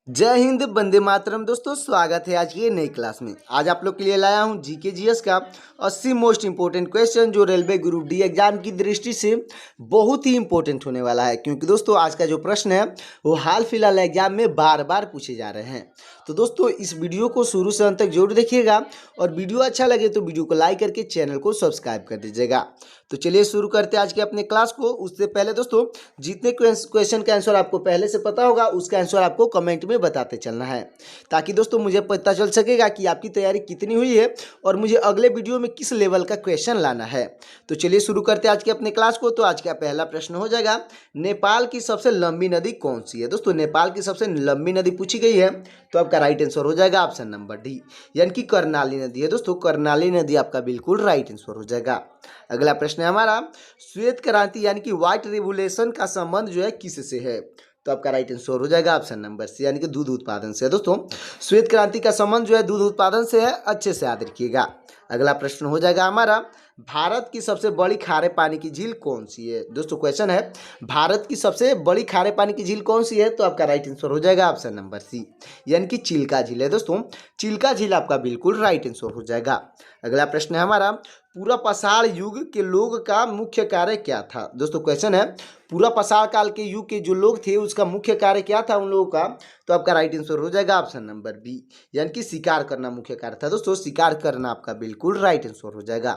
जय हिंद, वंदे मातरम। दोस्तों स्वागत है आज की नई क्लास में। आज आप लोग के लिए लाया हूं जीके जीएस का 80 मोस्ट इंपोर्टेंट क्वेश्चन जो रेलवे ग्रुप डी एग्जाम की दृष्टि से बहुत ही इंपॉर्टेंट होने वाला है, क्योंकि दोस्तों आज का जो प्रश्न है वो हाल फिलहाल एग्जाम में बार बार पूछे जा रहे हैं। तो दोस्तों इस वीडियो को शुरू से अंत तक जरूर देखिएगा और वीडियो अच्छा लगे तो वीडियो को लाइक करके चैनल को सब्सक्राइब कर दीजिएगा। तो चलिए शुरू करते हैं आज के अपने क्लास को। उससे पहले दोस्तों जितने क्वेश्चन का आंसर आपको पहले से पता होगा उसका आंसर आपको कमेंट में बताते चलना है, ताकि दोस्तों मुझे पता चल सकेगा कि आपकी तैयारी कितनी हुई है और मुझे अगले वीडियो में किस लेवल का क्वेश्चन लाना है। तो चलिए शुरू करते हैं आज के अपने क्लास को। तो आज का पहला प्रश्न हो जाएगा, नेपाल की सबसे लंबी नदी कौन सी है। दोस्तों नेपाल की सबसे लंबी नदी पूछी गई है, तो आपका राइट आंसर हो जाएगा ऑप्शन नंबर डी, यानी कि कर्णाली नदी है। दोस्तों कर्णाली नदी आपका बिल्कुल राइट आंसर हो जाएगा। अगला प्रश्न है हमारा, श्वेत क्रांति यानी कि व्हाइट रिवोल्यूशन का संबंध जो है किससे है। तो आपका राइट आंसर हो जाएगा ऑप्शन नंबर सी, यानी कि दूध उत्पादन से। दोस्तों श्वेत क्रांति का संबंध जो है दूध उत्पादन से है, अच्छे से याद रखिएगा। अगला प्रश्न हो जाएगा हमारा, भारत की सबसे बड़ी खारे पानी की झील कौन सी है। दोस्तों क्वेश्चन है भारत की सबसे बड़ी खारे पानी की झील कौन सी है, तो आपका राइट आंसर हो जाएगा ऑप्शन नंबर सी, यानी कि चिल्का झील है। दोस्तों चिल्का झील आपका बिल्कुल राइट आंसर हो जाएगा। अगला प्रश्न है हमारा, पूरा पाषाण युग के लोग का मुख्य कार्य क्या था। दोस्तों क्वेश्चन है पूरा पाषाण काल के युग के जो लोग थे उसका मुख्य कार्य क्या था उन लोगों का, तो आपका राइट आंसर हो जाएगा ऑप्शन नंबर बी, यानी कि शिकार करना मुख्य कार्य था। दोस्तों शिकार करना आपका बिल्कुल राइट आंसर हो जाएगा।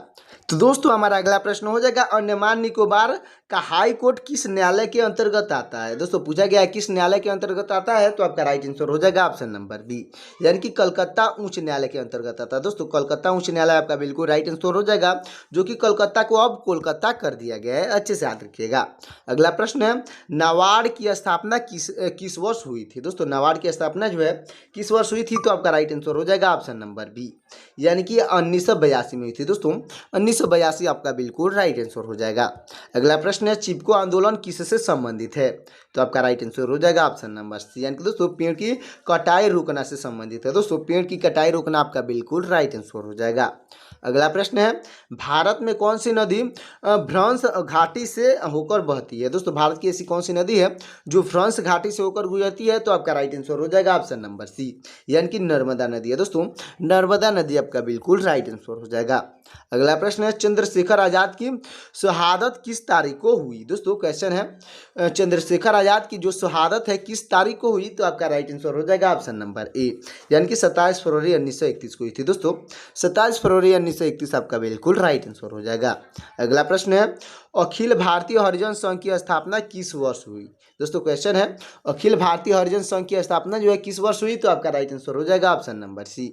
तो दोस्तों हमारा अगला प्रश्न हो जाएगा, अंडमान निकोबार का हाई कोर्ट किस न्यायालय के अंतर्गत आता है। दोस्तों पूछा गया है किस न्यायालय के अंतर्गत आता है, तो आपका राइट आंसर हो जाएगा ऑप्शन नंबर बी, यानी कि कलकत्ता उच्च न्यायालय के अंतर्गत आता है। दोस्तों कलकत्ता उच्च न्यायालय आपका बिल्कुल राइट आंसर हो जाएगा, जो कि कलकत्ता को अब कोलकाता कर दिया गया है, अच्छे से याद रखिएगा। अगला प्रश्न है, नाबार्ड की स्थापना किस वर्ष हुई थी। दोस्तों नाबार्ड की स्थापना जो है किस वर्ष हुई थी, तो आपका राइट आंसर हो जाएगा ऑप्शन नंबर बी, यानी कि 1982 में हुई थी। दोस्तों 1982 आपका बिल्कुल राइट आंसर हो जाएगा। अगला प्रश्न है, चिपको आंदोलन किससे संबंधित है, तो आपका राइट आंसर हो जाएगा ऑप्शन नंबर सी, यानी कि दोस्तों पेड़ की कटाई रोकना से संबंधित है। दोस्तों पेड़ की कटाई रोकना आपका बिल्कुल राइट आंसर हो जाएगा। अगला प्रश्न है, भारत में कौन सी नदी भ्रंश घाटी से होकर बहती है। दोस्तों भारत की ऐसी कौन सी नदी है जो भ्रंश घाटी से होकर गुजरती है, तो आपका राइट आंसर हो जाएगा ऑप्शन नंबर सी, यानी कि नर्मदा नदी है। दोस्तों नर्मदा नदी आपका बिल्कुल राइट आंसर हो जाएगा। अगला प्रश्न है, चंद्रशेखर आजाद की शहादत किस तारीख को हुई। दोस्तों क्वेश्चन है चंद्रशेखर आजाद की जो शहादत है किस तारीख को हुई, तो आपका राइट आंसर हो जाएगा ऑप्शन नंबर ए, यानी कि 27 फरवरी 1931 को हुई थी। दोस्तों 27 फरवरी 1931 आपका बिल्कुल राइट आंसर हो जाएगा। अगला प्रश्न है, अखिल भारतीय हरिजन संघ की स्थापना किस वर्ष हुई। दोस्तों क्वेश्चन है अखिल भारतीय हरिजन संघ की स्थापना जो है किस वर्ष हुई, तो आपका राइट आंसर हो जाएगा ऑप्शन नंबर सी,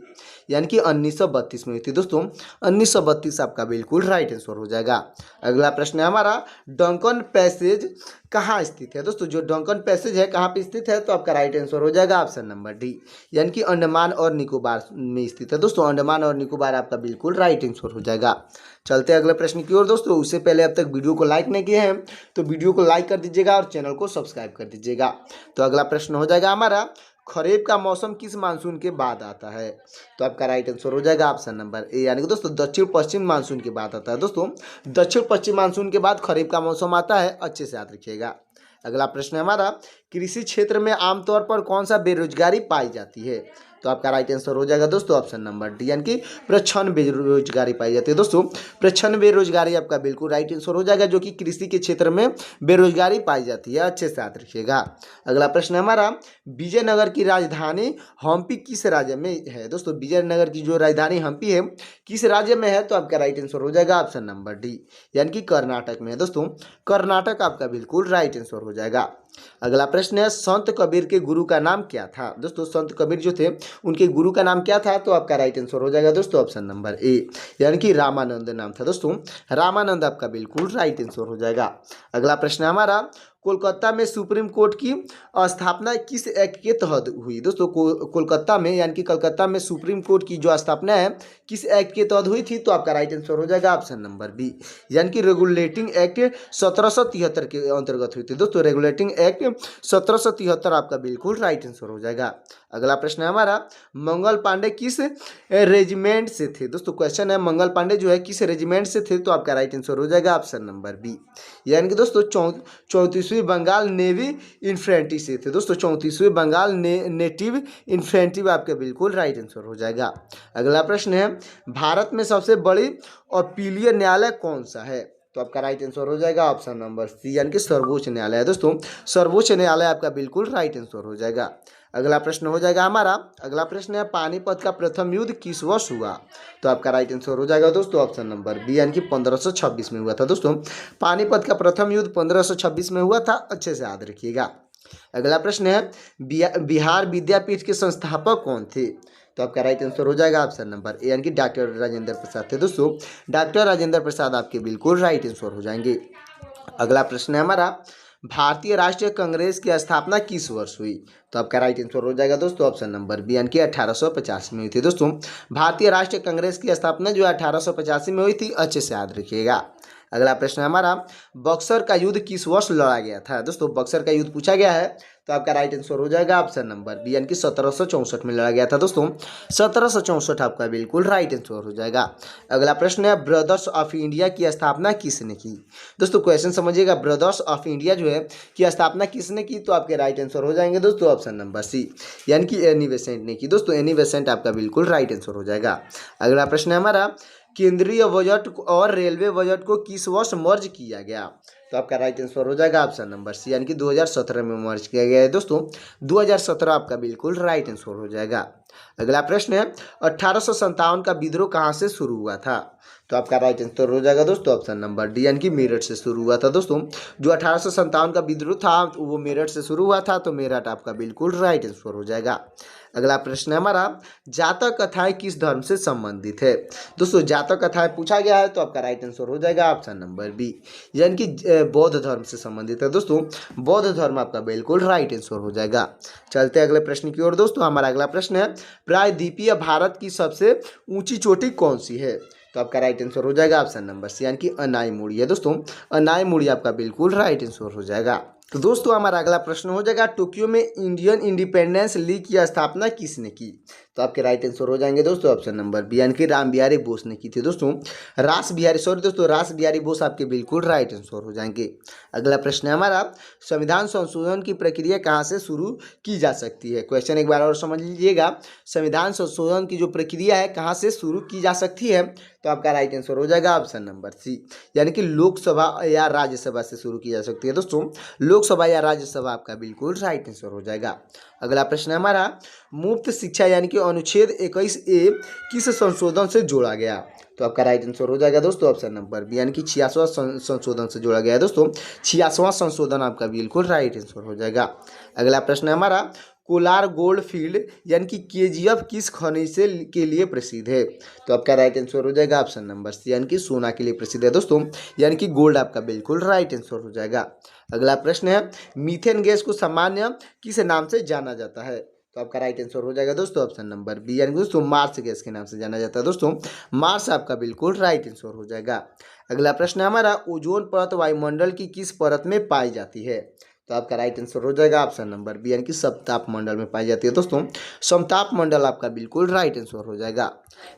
यानी कि 1932 में हुई थी। दोस्तों 1932 आपका बिल्कुल राइट आंसर हो जाएगा। अगला प्रश्न है हमारा, डंकन पैसेज कहाँ स्थित है। दोस्तों जो डंकन पैसेज है कहाँ पे स्थित है, तो आपका राइट आंसर हो जाएगा ऑप्शन नंबर डी, यानी कि अंडमान और निकोबार में स्थित है। दोस्तों अंडमान और निकोबार आपका बिल्कुल राइट आंसर हो जाएगा। चलते हैं अगले प्रश्न की ओर। दोस्तों उससे पहले अब तक वीडियो को लाइक नहीं किए हैं तो वीडियो को लाइक कर दीजिएगा और चैनल को सब्सक्राइब कर दीजिएगा। तो अगला प्रश्न हो जाएगा हमारा, खरीफ का मौसम किस मानसून के बाद आता है, तो आपका राइट आंसर हो जाएगा ऑप्शन नंबर ए, यानी कि दोस्तों दक्षिण पश्चिम मानसून के बाद आता है। दोस्तों दक्षिण पश्चिम मानसून के बाद खरीफ का मौसम आता है, अच्छे से याद रखिएगा। अगला प्रश्न है हमारा, कृषि क्षेत्र में आमतौर पर कौन सा बेरोजगारी पाई जाती है, तो आपका राइट आंसर हो जाएगा दोस्तों ऑप्शन नंबर डी, यानी कि प्रच्छन्न बेरोजगारी पाई जाती है। दोस्तों प्रच्छन्न बेरोजगारी आपका बिल्कुल राइट आंसर हो जाएगा, जो कि कृषि के क्षेत्र में बेरोजगारी पाई जाती है, अच्छे से याद रखिएगा। अगला प्रश्न है हमारा, विजयनगर की राजधानी हम्पी किस राज्य में है। दोस्तों विजयनगर की जो राजधानी हम्पी है किस राज्य में है, तो आपका राइट आंसर हो जाएगा ऑप्शन नंबर डी, यानी कि कर्नाटक में है। दोस्तों कर्नाटक आपका बिल्कुल राइट आंसर हो जाएगा। अगला प्रश्न है, संत कबीर के गुरु का नाम क्या था। दोस्तों संत कबीर जो थे उनके गुरु का नाम क्या था, तो आपका राइट आंसर हो जाएगा दोस्तों ऑप्शन नंबर ए, यानी कि रामानंद नाम था। दोस्तों रामानंद आपका बिल्कुल राइट आंसर हो जाएगा। अगला प्रश्न है हमारा, कोलकाता में सुप्रीम कोर्ट की स्थापना किस एक्ट के तहत हुई। दोस्तों कोलकाता में यानी कि कलकत्ता में सुप्रीम कोर्ट की जो स्थापना है किस एक्ट के तहत हुई थी, तो आपका राइट आंसर हो जाएगा ऑप्शन नंबर बी, यानी कि रेगुलेटिंग एक्ट 1773 के अंतर्गत हुई थी। दोस्तों रेगुलेटिंग एक्ट 1773 आपका बिल्कुल राइट आंसर हो जाएगा। अगला प्रश्न है हमारा, मंगल पांडे किस रेजिमेंट से थे। दोस्तों क्वेश्चन है मंगल पांडे जो है किस रेजिमेंट से थे, तो आपका राइट आंसर हो जाएगा ऑप्शन नंबर बी, यानी कि दोस्तों 34वीं 34वीं बंगाल नेवी इन्फेंट्री से थे दोस्तों। 34वीं बंगाल नेटिव इन्फेंट्री आपका बिल्कुल राइट आंसर हो जाएगा। अगला प्रश्न है, भारत में सबसे बड़ी अपीलीय न्यायालय कौन सा है? तो आपका राइट आंसर हो जाएगा ऑप्शन नंबर सी, यानी कि सर्वोच्च न्यायालय है दोस्तों। सर्वोच्च न्यायालय आपका बिल्कुल राइट आंसर हो जाएगा। अगला प्रश्न हो जाएगा हमारा, अगला प्रश्न है, पानीपत का प्रथम युद्ध किस वर्ष हुआ? तो आपका राइट आंसर हो जाएगा दोस्तों ऑप्शन नंबर बी, यानी कि 1526 में हुआ था दोस्तों। पानीपत का प्रथम युद्ध 1526 में हुआ था, अच्छे से याद रखिएगा। अगला प्रश्न है, बिहार विद्यापीठ के संस्थापक कौन थे? तो आपका राइट आंसर हो जाएगा ऑप्शन नंबर ए, यानी कि डॉक्टर राजेंद्र प्रसाद थे दोस्तों। डॉक्टर राजेंद्र प्रसाद आपके बिल्कुल राइट आंसर हो जाएंगे। अगला प्रश्न है हमारा, भारतीय राष्ट्रीय कांग्रेस की स्थापना किस वर्ष हुई? तो आपका राइट आंसर हो जाएगा दोस्तों ऑप्शन नंबर बी, यानी कि 1885 में हुई थी दोस्तों। भारतीय राष्ट्रीय कांग्रेस की स्थापना जो 1885 में हुई थी, अच्छे से याद रखिएगा। अगला प्रश्न है हमारा, बक्सर का युद्ध किस वर्ष लड़ा गया था? दोस्तों बक्सर का युद्ध पूछा गया है, तो आपका राइट आंसर हो जाएगा ऑप्शन नंबर बी, यानी कि 1764 में लड़ा गया था दोस्तों। 1764 आपका बिल्कुल राइट आंसर हो जाएगा। अगला प्रश्न है, ब्रदर्स ऑफ इंडिया की स्थापना किसने की? दोस्तों क्वेश्चन समझिएगा, ब्रदर्स ऑफ इंडिया जो है की स्थापना किसने की? तो आपके राइट आंसर हो जाएंगे दोस्तों ऑप्शन नंबर सी, यानी कि एनी बेसेंट ने की दोस्तों। एनी बेसेंट आपका बिल्कुल राइट आंसर हो जाएगा। अगला प्रश्न है हमारा, केंद्रीय बजट और रेलवे बजट को किस वर्ष मर्ज किया गया? तो आपका राइट आंसर हो जाएगा ऑप्शन नंबर सी, यानी कि 2017 में मर्ज किया गया है दोस्तों। 2017 आपका बिल्कुल राइट आंसर हो जाएगा। अगला प्रश्न है, 1857 का विद्रोह कहाँ से शुरू हुआ था? तो आपका राइट आंसर हो जाएगा दोस्तों ऑप्शन नंबर डी, यानी कि मेरठ से शुरू हुआ था दोस्तों। जो 1857 का विद्रोह था वो मेरठ से शुरू हुआ था, तो मेरठ आपका बिल्कुल राइट आंसर हो जाएगा। अगला प्रश्न है हमारा, जातक कथाएं किस धर्म से संबंधित है? दोस्तों जातक कथाएं पूछा गया है, तो आपका राइट आंसर हो जाएगा ऑप्शन नंबर बी, यानी कि बौद्ध धर्म से संबंधित है दोस्तों। बौद्ध धर्म आपका बिल्कुल राइट आंसर हो जाएगा। चलते अगले प्रश्न की ओर दोस्तों। हमारा अगला प्रश्न है, प्रायद्वीपीय भारत की सबसे ऊंची चोटी कौन सी है? तो आपका राइट आंसर हो जाएगा ऑप्शन नंबर सी, यानी कि अनाईमुड़ी है दोस्तों। अनाईमुड़ी आपका बिल्कुल राइट आंसर हो जाएगा। तो दोस्तों हमारा अगला प्रश्न हो जाएगा, टोक्यो में इंडियन इंडिपेंडेंस लीग की स्थापना किसने की? तो आपके राइट आंसर हो जाएंगे दोस्तों ऑप्शन नंबर बी, यानी कि राम बिहारी बोस ने की थी दोस्तों। रास बिहारी बोस आपके बिल्कुल राइट आंसर हो जाएंगे। अगला प्रश्न है हमारा, संविधान संशोधन की प्रक्रिया कहाँ से शुरू की जा सकती है? क्वेश्चन एक बार और समझ लीजिएगा, संविधान संशोधन की जो प्रक्रिया है कहाँ से शुरू की जा सकती है? तो आपका राइट आंसर हो जाएगा ऑप्शन नंबर सी, यानी कि लोकसभा या राज्यसभा से शुरू की जा सकती है दोस्तों। लोकसभा या राज्यसभा आपका बिल्कुल राइट आंसर हो जाएगा। अगला प्रश्न है हमारा, मुफ्त शिक्षा यानी कि अनुच्छेद 21A किस संशोधन से जोड़ा गया? तो आपका राइट आंसर हो जाएगा दोस्तों ऑप्शन नंबर बी, यानी कि 86वां संशोधन से जोड़ा गया है दोस्तों। 86वां संशोधन आपका बिल्कुल राइट आंसर हो जाएगा। अगला प्रश्न है हमारा, कोलार गोल्ड फील्ड यानी कि KGF किस खनिज से के लिए प्रसिद्ध है? तो आपका राइट आंसर हो जाएगा ऑप्शन नंबर सी, यानी कि सोना के लिए प्रसिद्ध है दोस्तों, यानी कि गोल्ड आपका बिल्कुल राइट आंसर हो जाएगा। अगला प्रश्न है, मीथेन गैस को सामान्य किस नाम से जाना जाता है? तो आपका राइट आंसर हो जाएगा दोस्तों ऑप्शन नंबर बी, यानी दोस्तों मार्स गैस के नाम से जाना जाता है दोस्तों। मार्स आपका बिल्कुल राइट आंसर हो जाएगा। अगला प्रश्न है हमारा, ओजोन परत वायुमंडल की किस परत में पाई जाती है? तो आपका राइट आंसर हो जाएगा ऑप्शन नंबर बी, यानी कि समताप मंडल में पाई जाती है दोस्तों। समताप मंडल आपका बिल्कुल राइट आंसर हो जाएगा।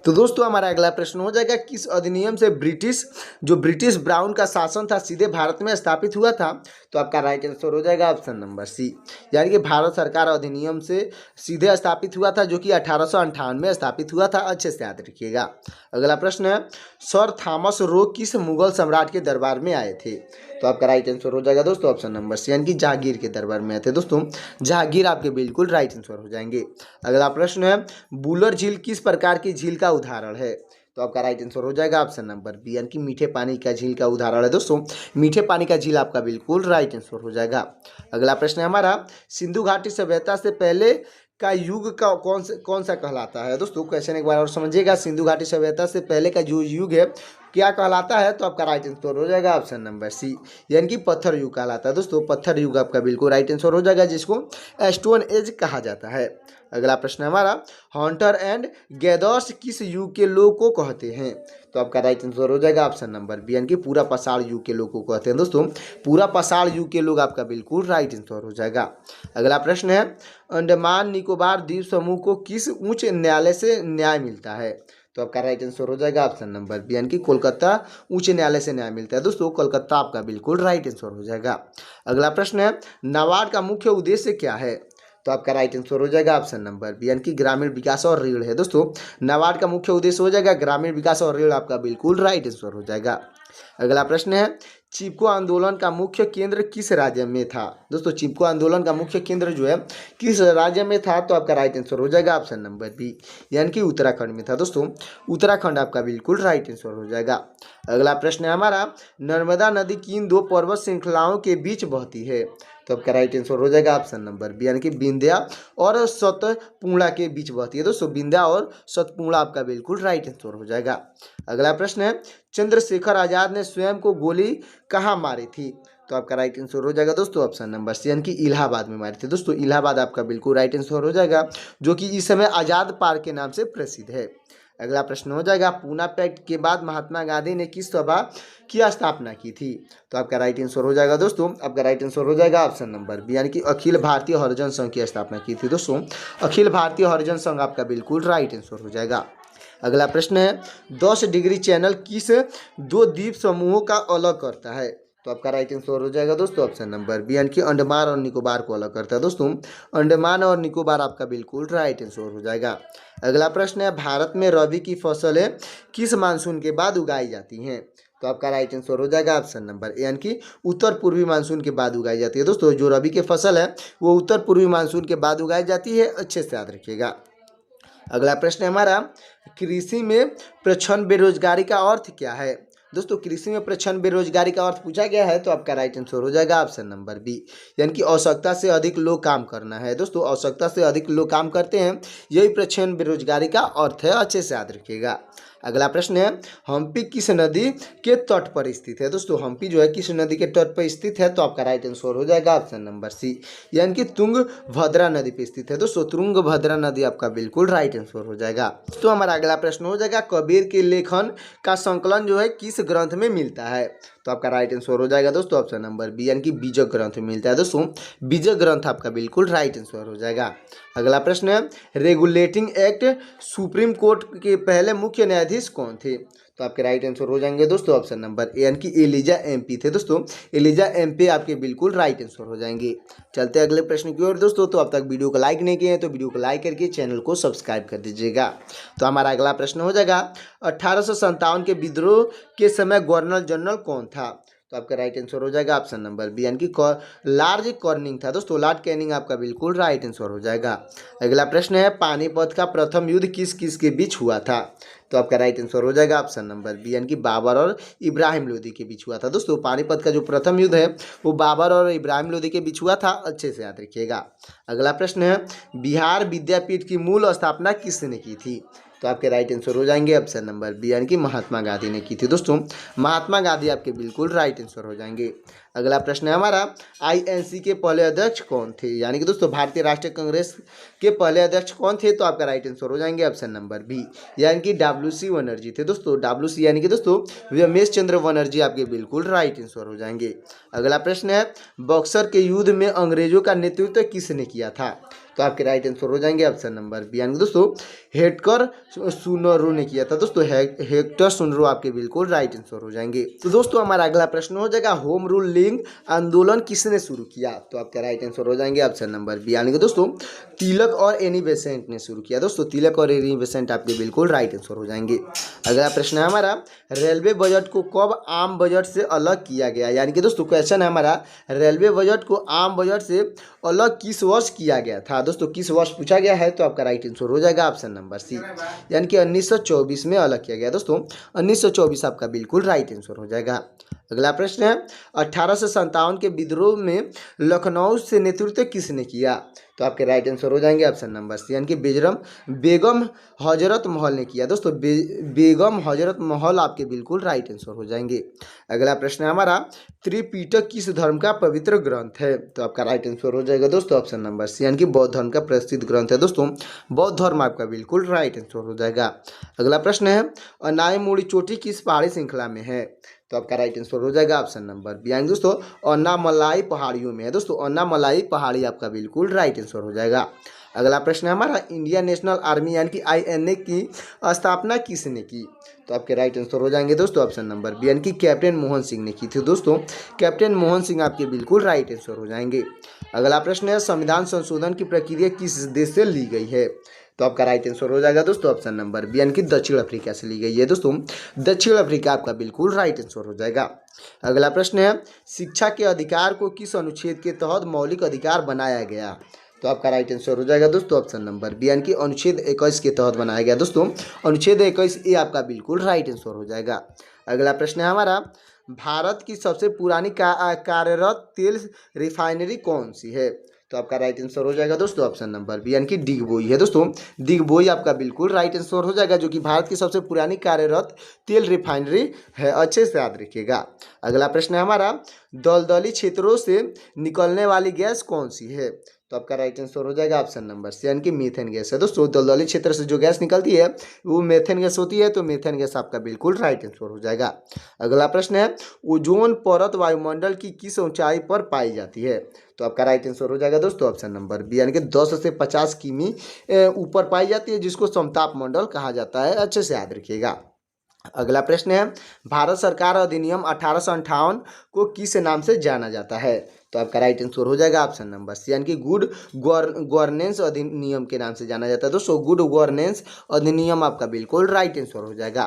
तो दोस्तों हमारा अगला प्रश्न हो जाएगा, किस अधिनियम से ब्रिटिश ब्राउन का शासन था सीधे भारत में स्थापित हुआ था? तो आपका राइट आंसर हो जाएगा ऑप्शन नंबर सी, यानी कि भारत सरकार अधिनियम से सीधे स्थापित हुआ था, जो कि 1858 में स्थापित हुआ था, अच्छे से याद रखिएगा। अगला प्रश्न है, सर थॉमस रो किस मुगल सम्राट के दरबार में आए थे? तो आपका राइट आंसर हो जाएगा दोस्तों ऑप्शन नंबर सी, यानी कि जहांगीर के दरबार में आए थे दोस्तों। जहांगीर आपके बिल्कुल राइट आंसर हो जाएंगे। अगला प्रश्न है, बुलर झील किस प्रकार की झील का उदाहरण है? तो आपका राइट आंसर हो जाएगा ऑप्शन नंबर बी, यानी कि मीठे पानी का झील का उदाहरण है दोस्तों। मीठे पानी का झील आपका बिल्कुल राइट आंसर हो जाएगा। अगला प्रश्न है हमारा, सिंधु घाटी सभ्यता से पहले का युग का कौन सा कहलाता है? दोस्तों क्वेश्चन एक बार और समझिएगा, सिंधु घाटी सभ्यता से पहले का जो युग है क्या कहलाता है? तो आपका राइट आंसर हो जाएगा ऑप्शन नंबर सी, यानी कि पत्थर युग कहलाता है दोस्तों। पत्थर युग आपका बिल्कुल राइट आंसर हो जाएगा, जिसको स्टोन एज कहा जाता है। अगला प्रश्न है हमारा, हंटर एंड गैदर्स किस युग के लोग को कहते हैं? तो आपका राइट आंसर हो जाएगा ऑप्शन नंबर बी, यानी कि पूरा पाषाण युग के लोग को कहते हैं दोस्तों। पूरा पाषाण युग के लोग आपका बिल्कुल राइट आंसर हो जाएगा। अगला प्रश्न है, अंडमान निकोबार द्वीप समूह को किस उच्च न्यायालय से न्याय मिलता है? तो तो आपका राइट आंसर हो जाएगा ऑप्शन नंबर बी, यानी कि कोलकाता उच्च न्यायालय से न्याय मिलता है। दोस्तों कोलकाता आपका बिल्कुल राइट आंसर हो जाएगा। अगला प्रश्न है, नाबार्ड का मुख्य उद्देश्य क्या है? तो आपका राइट आंसर हो जाएगा ऑप्शन नंबर बी, यानी कि ग्रामीण विकास और ऋण है। दोस्तों नाबार्ड का मुख्य उद्देश्य हो जाएगा ग्रामीण विकास और ऋण, आपका बिल्कुल राइट आंसर हो जाएगा। अगला प्रश्न है, चिपको आंदोलन का मुख्य केंद्र किस राज्य में था? दोस्तों चिपको आंदोलन का मुख्य केंद्र जो है किस राज्य में था? तो आपका राइट आंसर हो जाएगा ऑप्शन नंबर बी, यानी कि उत्तराखंड में था। दोस्तों उत्तराखंड आपका बिल्कुल राइट आंसर हो जाएगा। अगला प्रश्न है हमारा, नर्मदा नदी किन दो पर्वत श्रृंखलाओं के बीच बहती है? तो आपका राइट आंसर हो जाएगा ऑप्शन नंबर बी, यानी कि विंध्या और सतपुड़ा के बीच बहती है। दोस्तों विंध्या और सतपुड़ा आपका बिल्कुल राइट आंसर हो जाएगा। अगला प्रश्न है, चंद्रशेखर आजाद ने स्वयं को गोली कहाँ मारी थी? तो आपका राइट आंसर हो जाएगा दोस्तों ऑप्शन नंबर सी, यानी कि इलाहाबाद में मारे थे। दोस्तों इलाहाबाद आपका बिल्कुल राइट आंसर हो जाएगा, जो कि इस समय आजाद पार्क के नाम से प्रसिद्ध है। अगला प्रश्न हो जाएगा, पूना पैक्ट के बाद महात्मा गांधी ने किस सभा की स्थापना की थी? तो आपका राइट आंसर हो जाएगा दोस्तों, आपका राइट आंसर हो जाएगा ऑप्शन नंबर बी, यानी कि अखिल भारतीय हरिजन संघ की स्थापना की थी। दोस्तों अखिल भारतीय हरिजन संघ आपका बिल्कुल राइट आंसर हो जाएगा। अगला प्रश्न है, 10 डिग्री चैनल किस दो द्वीप समूहों का अलग करता है? तो आपका राइट आंसर हो जाएगा दोस्तों ऑप्शन नंबर बी, यानी कि अंडमान और निकोबार को अलग करता है। दोस्तों अंडमान और निकोबार आपका बिल्कुल राइट आंसर हो जाएगा। अगला प्रश्न है, भारत में रबी की फसलें किस मानसून के बाद उगाई जाती हैं? तो आपका राइट आंसर हो जाएगा ऑप्शन नंबर ए, यानी कि उत्तर पूर्वी मानसून के बाद उगाई जाती है। दोस्तों जो रबी की फसल है वो उत्तर पूर्वी मानसून के बाद उगाई जाती है, अच्छे से याद रखिएगा। अगला प्रश्न है हमारा, कृषि में प्रच्छन्न बेरोजगारी का अर्थ क्या है? दोस्तों कृषि में प्रच्छन्न बेरोजगारी का अर्थ पूछा गया है, तो आपका राइट आंसर हो जाएगा ऑप्शन नंबर बी, यानी कि आवश्यकता से अधिक लोग काम करना है। दोस्तों आवश्यकता से अधिक लोग काम करते हैं, यही प्रच्छन्न बेरोजगारी का अर्थ है, अच्छे से याद रखिएगा। अगला प्रश्न है, हम्पी किस नदी के तट पर स्थित है? दोस्तों हम्पी जो है किस नदी के तट पर स्थित है? तो आपका राइट आंसर हो जाएगा ऑप्शन नंबर सी, यानी कि तुंगभद्रा नदी पे स्थित है। दोस्तों तुंगभद्रा नदी आपका बिल्कुल राइट आंसर हो जाएगा। तो हमारा अगला प्रश्न हो जाएगा, कबीर के लेखन का संकलन जो है किस ग्रंथ में मिलता है? तो आपका राइट आंसर हो जाएगा दोस्तों ऑप्शन नंबर बी, यानी कि बीजक ग्रंथ में मिलता है। दोस्तों बीजक ग्रंथ आपका बिल्कुल राइट आंसर हो जाएगा। अगला प्रश्न है, रेगुलेटिंग एक्ट सुप्रीम कोर्ट के पहले मुख्य न्यायाधीश कौन थे? तो आपके राइट आंसर हो जाएंगे दोस्तों ऑप्शन नंबर ए, यानी कि एलिजा एमपी थे। दोस्तों एलिजा एमपी आपके बिल्कुल राइट आंसर हो जाएंगे। चलते अगले प्रश्न की ओर दोस्तों। तो अब तक वीडियो को लाइक नहीं किए हैं तो वीडियो को लाइक करके चैनल को सब्सक्राइब कर दीजिएगा। तो हमारा अगला प्रश्न हो जाएगा, 1857 के विद्रोह के समय गवर्नर जनरल कौन था? तो आपका राइट आंसर हो जाएगा ऑप्शन नंबर बी, यानी कि लॉर्ड कैनिंग था। दोस्तों लॉर्ड कैनिंग आपका बिल्कुल राइट आंसर हो जाएगा। अगला प्रश्न है, पानीपत का प्रथम युद्ध किस किस के बीच हुआ था? तो आपका राइट आंसर हो जाएगा ऑप्शन नंबर बी, यानी कि बाबर और इब्राहिम लोदी के बीच हुआ था। दोस्तों पानीपत का जो प्रथम युद्ध है वो बाबर और इब्राहिम लोदी के बीच हुआ था, अच्छे से याद रखिएगा। अगला प्रश्न है, बिहार विद्यापीठ की मूल स्थापना किसने की थी? तो आपके राइट आंसर हो जाएंगे ऑप्शन नंबर बी, यानी कि महात्मा गांधी ने की थी। दोस्तों महात्मा गांधी आपके बिल्कुल राइट आंसर हो जाएंगे। अगला प्रश्न है हमारा, आईएनसी के पहले अध्यक्ष कौन थे? यानी कि दोस्तों भारतीय राष्ट्रीय कांग्रेस के पहले अध्यक्ष कौन थे? तो आपका राइट आंसर हो जाएंगे ऑप्शन नंबर बी, यानी कि डब्ल्यूसी बनर्जी थे। दोस्तों डब्ल्यूसी यानी कि दोस्तों रमेश चंद्र बनर्जी आपके बिल्कुल राइट आंसर हो जाएंगे। अगला प्रश्न है, बक्सर के युद्ध में अंग्रेजों का नेतृत्व किसने किया था? तो आपके राइट आंसर हो जाएंगे ऑप्शन नंबर बी, यानी दोस्तों हेक्टर सुनरो ने किया था। दोस्तों हेक्टर सुनरो आपके बिल्कुल राइट आंसर हो जाएंगे। तो दोस्तों हमारा अगला प्रश्न हो जाएगा, होम रूल लिंग आंदोलन किसने शुरू किया? तो आपका राइट आंसर हो जाएंगे ऑप्शन नंबर बी, यानी कि दोस्तों तिलक और एनी बेसेंट ने शुरू किया। दोस्तों तिलक और एनी बेसेंट आपके बिल्कुल राइट आंसर हो जाएंगे। अगला प्रश्न है हमारा, रेलवे बजट को कब आम बजट से अलग किया गया? यानी कि दोस्तों क्वेश्चन है हमारा, रेलवे बजट को आम बजट से अलग किस वर्ष किया गया था? दोस्तों किस वर्ष पूछा गया है? तो आपका राइट आंसर हो जाएगा ऑप्शन नंबर सी, यानी कि 1924 में अलग किया गया। दोस्तों 1924 आपका बिल्कुल राइट आंसर हो जाएगा। अगला प्रश्न है, 1857 के विद्रोह में लखनऊ से नेतृत्व किसने किया? तो आपके राइट आंसर हो जाएंगे ऑप्शन नंबर सी, यानी कि बेगम हजरत महल ने किया। दोस्तों बेगम हजरत महल आपके बिल्कुल राइट आंसर हो जाएंगे। अगला प्रश्न है हमारा, त्रिपिटक किस धर्म का पवित्र ग्रंथ है? तो आपका राइट आंसर हो जाएगा दोस्तों ऑप्शन नंबर सी, यानी कि बौद्ध धर्म का प्रसिद्ध ग्रंथ है। दोस्तों बौद्ध धर्म आपका बिल्कुल राइट आंसर हो जाएगा। अगला प्रश्न है, अनायमुड़ी चोटी किस पहाड़ी श्रृंखला में है? तो आपका राइट आंसर हो जाएगा ऑप्शन नंबर बी, यानी दोस्तों अन्नामलाई पहाड़ियों में है। दोस्तों अन्नामलाई पहाड़ी आपका बिल्कुल राइट आंसर हो जाएगा। अगला प्रश्न है हमारा, इंडियन नेशनल आर्मी यानी कि INA की स्थापना किसने की? तो आपके राइट आंसर हो जाएंगे दोस्तों ऑप्शन नंबर बी यानी कि कैप्टन मोहन सिंह ने की थी दोस्तों। कैप्टन मोहन सिंह आपके बिल्कुल राइट आंसर हो जाएंगे। अगला प्रश्न है, संविधान संशोधन की प्रक्रिया किस देश से ली गई है? तो आपका राइट आंसर हो जाएगा दोस्तों ऑप्शन नंबर बी यानी कि दक्षिण अफ्रीका से ली गई है दोस्तों। दक्षिण अफ्रीका आपका बिल्कुल राइट आंसर हो जाएगा। अगला प्रश्न है, शिक्षा के अधिकार को किस अनुच्छेद के तहत मौलिक अधिकार बनाया गया? तो आपका राइट आंसर हो जाएगा दोस्तों ऑप्शन नंबर बी यानी कि अनुच्छेद 21 के तहत बनाया गया दोस्तों। अनुच्छेद 21A आपका बिल्कुल राइट आंसर हो जाएगा। अगला प्रश्न है हमारा, भारत की सबसे पुरानी कार्यरत तेल रिफाइनरी कौन सी है? तो आपका राइट आंसर हो जाएगा दोस्तों ऑप्शन नंबर बी यानी कि डिगबोई है दोस्तों। डिगबोई आपका बिल्कुल राइट आंसर हो जाएगा, जो कि भारत की सबसे पुरानी कार्यरत तेल रिफाइनरी है। अच्छे से याद रखिएगा। अगला प्रश्न है हमारा, दलदली क्षेत्रों से निकलने वाली गैस कौन सी है? तो आपका राइट आंसर हो जाएगा ऑप्शन नंबर सी यानी कि मीथेन गैस है दोस्तों। दलदली क्षेत्र से जो गैस निकलती है वो मीथेन गैस होती है, तो मीथेन गैस आपका बिल्कुल राइट आंसर हो जाएगा। अगला प्रश्न है, ओजोन परत वायुमंडल की किस ऊंचाई पर पाई जाती है? तो आपका राइट आंसर हो जाएगा दोस्तों ऑप्शन नंबर बी यानी कि 10 से 50 किमी ऊपर पाई जाती है, जिसको समताप मंडल कहा जाता है। अच्छे से याद रखिएगा। अगला प्रश्न है, भारत सरकार अधिनियम 1858 को किस नाम से जाना जाता है? तो आपका राइट आंसर हो जाएगा ऑप्शन नंबर सी यानी कि गुड गवर्नेंस अधिनियम के नाम से जाना जाता है दोस्तों। गुड गवर्नेंस अधिनियम आपका बिल्कुल राइट आंसर हो जाएगा।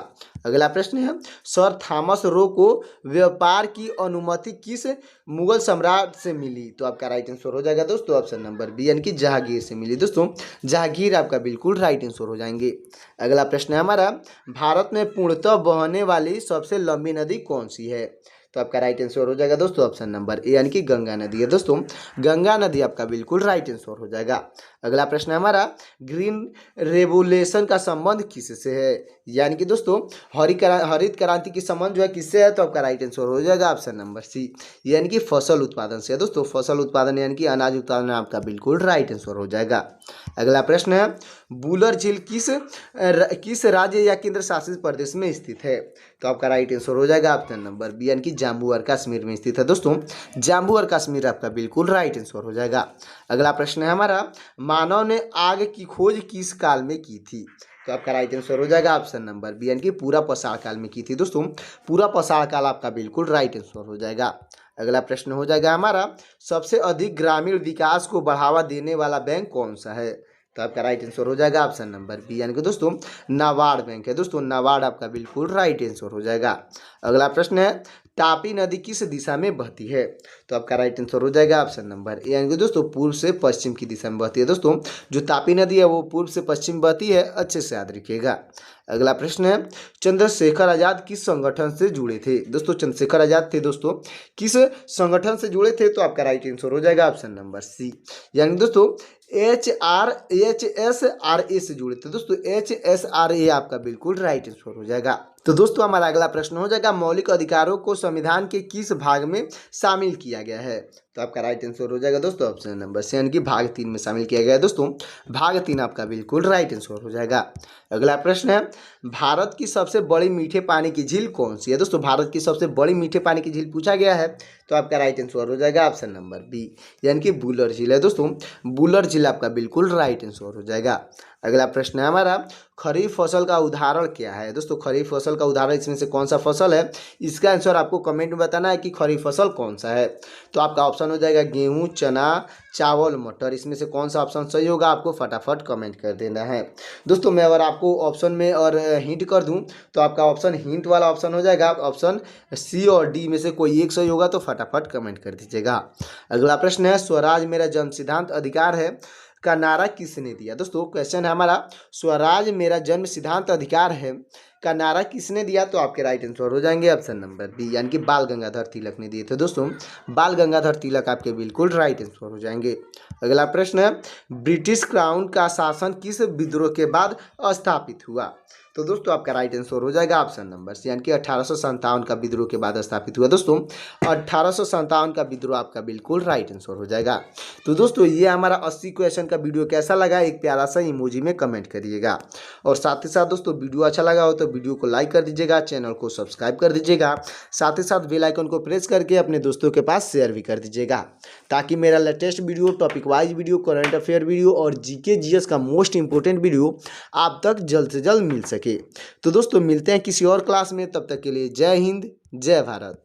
अगला प्रश्न है, सर थॉमस रो को व्यापार की अनुमति किस मुगल सम्राट से मिली? तो आपका राइट आंसर हो जाएगा दोस्तों ऑप्शन नंबर बी यानी कि जहांगीर से मिली दोस्तों। जहांगीर आपका बिल्कुल राइट आंसर हो जाएंगे। अगला प्रश्न है हमारा, भारत में पूर्णतः बहने वाली सबसे लंबी नदी कौन सी है? तो आपका राइट आंसर हो जाएगा दोस्तों ऑप्शन नंबर ए यानी कि गंगा नदी है दोस्तों। गंगा नदी आपका बिल्कुल राइट आंसर हो जाएगा। अगला प्रश्न है हमारा, ग्रीन रेवोल्यूशन का संबंध किससे है? यानी कि दोस्तों हरित क्रांति की संबंध जो है किससे है? तो आपका राइट आंसर हो जाएगा ऑप्शन नंबर सी यानी कि फसल उत्पादन से है दोस्तों। फसल उत्पादन यानी कि अनाज उत्पादन आपका बिल्कुल राइट आंसर हो जाएगा। अगला प्रश्न है, बुलर झील किस राज्य या केंद्र शासित प्रदेश में स्थित है? तो आपका राइट आंसर हो जाएगा ऑप्शन नंबर बी यानी कि जम्मू और कश्मीर में स्थित है दोस्तों। जम्मू और कश्मीर आपका बिल्कुल राइट आंसर हो जाएगा। अगला प्रश्न है हमारा, मानव ने आग की खोज किस काल में की थी? तो आपका राइट आंसर हो जाएगा ऑप्शन नंबर बी यानी कि पूरा पाषाण काल में की थी दोस्तों। पूरा पाषाण काल आपका बिल्कुल राइट आंसर हो जाएगा। अगला प्रश्न हो जाएगा हमारा, सबसे अधिक ग्रामीण विकास को बढ़ावा देने वाला बैंक कौन सा है? तो आपका राइट आंसर हो जाएगा ऑप्शन नंबर बी यानी कि दोस्तों नाबार्ड बैंक है दोस्तों। नाबार्ड आपका बिल्कुल राइट आंसर हो जाएगा। अगला प्रश्न है, तापी नदी किस दिशा में बहती है? तो आपका राइट आंसर हो जाएगा ऑप्शन नंबर ए यानी कि दोस्तों पूर्व से पश्चिम की दिशा में बहती है दोस्तों। जो तापी नदी है वो पूर्व से पश्चिम बहती है। अच्छे से याद रखिएगा। अगला प्रश्न है, चंद्रशेखर आजाद किस संगठन से जुड़े थे? दोस्तों चंद्रशेखर आजाद थे दोस्तों किस संगठन से जुड़े थे? तो आपका राइट आंसर हो जाएगा ऑप्शन नंबर सी यानी दोस्तों HSRA से जुड़े थे दोस्तों। HSRA आपका बिल्कुल राइट आंसर हो जाएगा। तो दोस्तों हमारा अगला प्रश्न हो जाएगा, मौलिक अधिकारों को संविधान के किस भाग में शामिल किया गया है? तो आपका राइट आंसर हो जाएगा दोस्तों ऑप्शन नंबर सी यानी कि भाग 3 में शामिल किया गया है दोस्तों। भाग 3 आपका बिल्कुल राइट आंसर हो जाएगा। अगला प्रश्न है, भारत की सबसे बड़ी मीठे पानी की झील कौन सी है? दोस्तों भारत की सबसे बड़ी मीठे पानी की झील पूछा गया है, तो आपका राइट आंसर हो जाएगा ऑप्शन नंबर बी यानी कि बुलर झील है दोस्तों। बुलर झील आपका बिल्कुल राइट आंसर हो जाएगा। अगला प्रश्न है हमारा, खरीफ फसल का उदाहरण क्या है? दोस्तों खरीफ फसल का उदाहरण इसमें से कौन सा फसल है? इसका आंसर आपको कमेंट में बताना है कि खरीफ फसल कौन सा है। तो आपका ऑप्शन हो जाएगा गेहूं, चना, चावल, मटर। इसमें से कौन सा ऑप्शन सही होगा आपको फटाफट कमेंट कर देना है दोस्तों। मैं अगर आपको ऑप्शन में और हिंट कर दूं तो आपका ऑप्शन हिंट वाला ऑप्शन हो जाएगा ऑप्शन सी और डी में से कोई एक सही होगा, तो फटाफट कमेंट कर दीजिएगा। अगला प्रश्न है, स्वराज मेरा जन्म सिद्धांत अधिकार है का नारा किसने दिया? दोस्तों क्वेश्चन है हमारा, स्वराज मेरा जन्म सिद्धांत अधिकार है का नारा किसने दिया? तो आपके राइट आंसर हो जाएंगे ऑप्शन नंबर बी यानी कि बाल गंगाधर तिलक ने दिए थे दोस्तों। बाल गंगाधर तिलक आपके बिल्कुल राइट आंसर हो जाएंगे। अगला प्रश्न है, ब्रिटिश क्राउन का शासन किस विद्रोह के बाद स्थापित हुआ? तो दोस्तों आपका राइट आंसर हो जाएगा ऑप्शन नंबर सी यानी कि 1857 का विद्रोह के बाद स्थापित हुआ दोस्तों। 1857 का विद्रोह आपका बिल्कुल राइट आंसर हो जाएगा। तो दोस्तों ये हमारा 80 क्वेश्चन का वीडियो कैसा लगा एक प्यारा सा इमोजी में कमेंट करिएगा। और साथ ही साथ दोस्तों वीडियो अच्छा लगा हो तो वीडियो को लाइक कर दीजिएगा, चैनल को सब्सक्राइब कर दीजिएगा, साथ ही साथ बेल आइकन को प्रेस करके अपने दोस्तों के पास शेयर भी कर दीजिएगा, ताकि मेरा latest video, topic wise video, current affair video और जीके जीएस का मोस्ट इंपॉर्टेंट वीडियो आप तक जल्द से जल्द मिल सके। तो दोस्तों मिलते हैं किसी और क्लास में, तब तक के लिए जय हिंद, जय भारत।